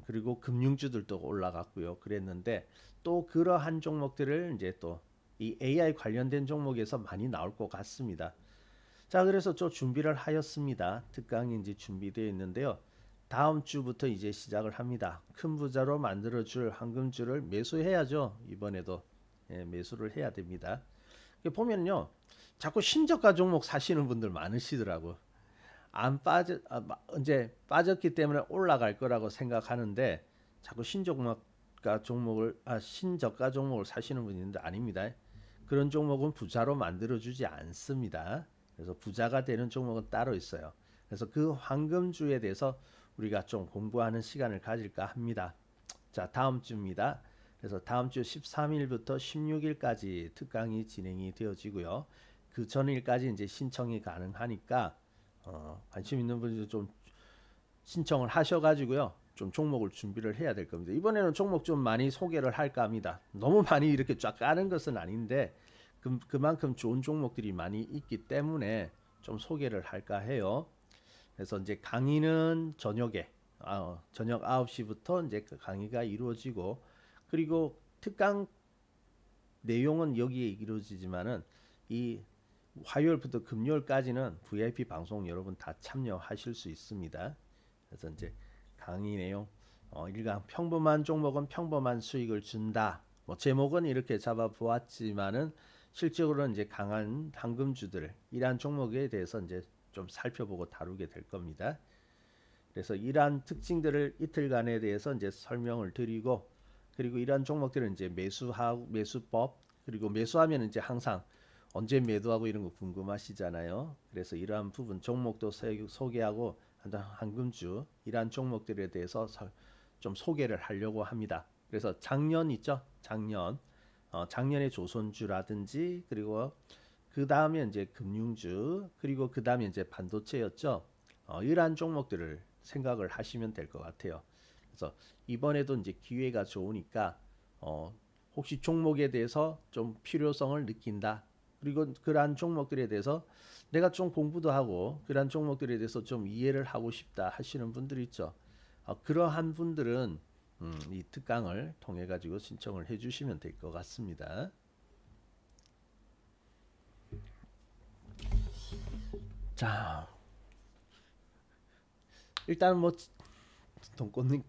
그리고 금융주들도 올라갔고요. 그랬는데 또 그러한 종목들을 이제 또 이 AI 관련된 종목에서 많이 나올 것 같습니다. 자, 그래서 저 준비를 하였습니다. 특강이 이제 준비되어 있는데요. 다음 주부터 이제 시작을 합니다. 큰 부자로 만들어줄 황금주를 매수해야죠. 이번에도 매수를 해야 됩니다. 보면요, 자꾸 신저가 종목 사시는 분들 많으시더라고. 안 빠져 이제 빠졌기 때문에 올라갈 거라고 생각하는데 자꾸 신저가 종목을 사시는 분이 있는데 아닙니다. 그런 종목은 부자로 만들어 주지 않습니다. 그래서 부자가 되는 종목은 따로 있어요. 그래서 그 황금주에 대해서 우리가 좀 공부하는 시간을 가질까 합니다. 자, 다음 주입니다. 그래서 다음 주 13일부터 16일까지 특강이 진행이 되어지고요. 그 전일까지 이제 신청이 가능하니까 관심 있는 분들 좀 신청을 하셔가지고요. 좀 종목을 준비를 해야 될 겁니다. 이번에는 종목 좀 많이 소개를 할까 합니다. 너무 많이 이렇게 쫙 까는 것은 아닌데 그만큼 좋은 종목들이 많이 있기 때문에 좀 소개를 할까 해요. 그래서 이제 강의는 저녁 9시부터 이제 그 강의가 이루어지고 그리고 특강 내용은 여기에 이루어지지만은 이 화요일부터 금요일까지는 VIP 방송 여러분 다 참여하실 수 있습니다. 그래서 이제 강의 내용 일강 평범한 종목은 평범한 수익을 준다. 뭐 제목은 이렇게 잡아 보았지만은 실제로는 이제 강한 황금주들 이러한 종목에 대해서 이제 좀 살펴보고 다루게 될 겁니다. 그래서 이러한 특징들을 이틀간에 대해서 이제 설명을 드리고 그리고 이러한 종목들은 이제 매수법 그리고 매수하면 이제 항상 언제 매도하고 이런 거 궁금하시잖아요. 그래서 이러한 부분 종목도 소개하고 한금주 이러한 종목들에 대해서 좀 소개를 하려고 합니다. 그래서 작년 있죠? 작년에 조선주라든지 그리고 그 다음에 이제 금융주 그리고 그 다음에 이제 반도체였죠. 이러한 종목들을 생각을 하시면 될 것 같아요. 그래서 이번에도 이제 기회가 좋으니까 혹시 종목에 대해서 좀 필요성을 느낀다. 그리고 그러한 종목들에 대해서 내가 좀 공부도 하고 그러한 종목들에 대해서 좀 이해를 하고 싶다 하시는 분들 있죠. 그러한 분들은 이 특강을 통해 가지고 신청을 해주시면 될 것 같습니다. 자, 일단 뭐 돈꽃님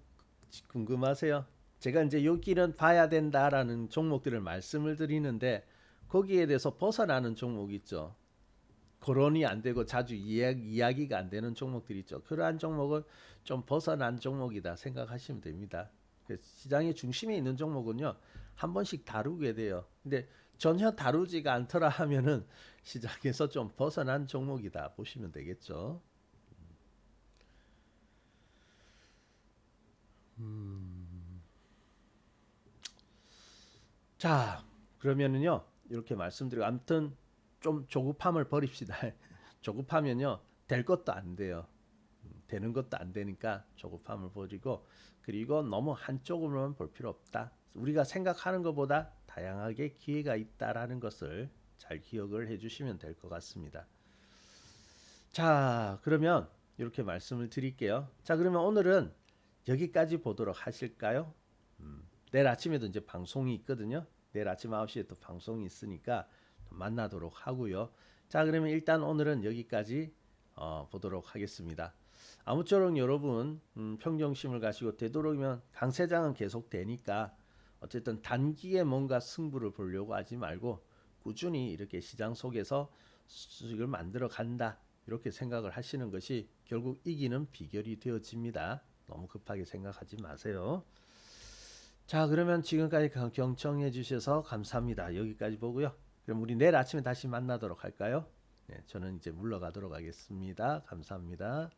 궁금하세요? 제가 이제 여기는 봐야 된다라는 종목들을 말씀을 드리는데 거기에 대해서 벗어나는 종목 있죠. 거론이 안 되고 자주 이야기가 안 되는 종목들 있죠. 그러한 종목은 좀 벗어난 종목이다 생각하시면 됩니다. 시장의 중심에 있는 종목은요 한 번씩 다루게 돼요. 근데 전혀 다루지가 않더라 하면은 시장에서 좀 벗어난 종목이다 보시면 되겠죠. 자, 그러면은요 이렇게 말씀드리고 아무튼 좀 조급함을 버립시다. 조급하면요 될 것도 안 돼요. 되는 것도 안 되니까 조급함을 버리고 그리고 너무 한쪽으로만 볼 필요 없다. 우리가 생각하는 것보다 다양하게 기회가 있다라는 것을 잘 기억을 해주시면 될 것 같습니다. 자, 그러면 이렇게 말씀을 드릴게요. 자, 그러면 오늘은 여기까지 보도록 하실까요? 내일 아침에도 이제 방송이 있거든요. 내일 아침 9시에 또 방송이 있으니까 만나도록 하고요. 자, 그러면 일단 오늘은 여기까지 보도록 하겠습니다. 아무쪼록 여러분 평정심을 가지고 되도록이면 강세장은 계속 되니까 어쨌든 단기에 뭔가 승부를 보려고 하지 말고 꾸준히 이렇게 시장 속에서 수익을 만들어 간다 이렇게 생각을 하시는 것이 결국 이기는 비결이 되어집니다. 너무 급하게 생각하지 마세요. 자, 그러면 지금까지 경청해 주셔서 감사합니다. 여기까지 보고요. 그럼 우리 내일 아침에 다시 만나도록 할까요? 네, 저는 이제 물러가도록 하겠습니다. 감사합니다.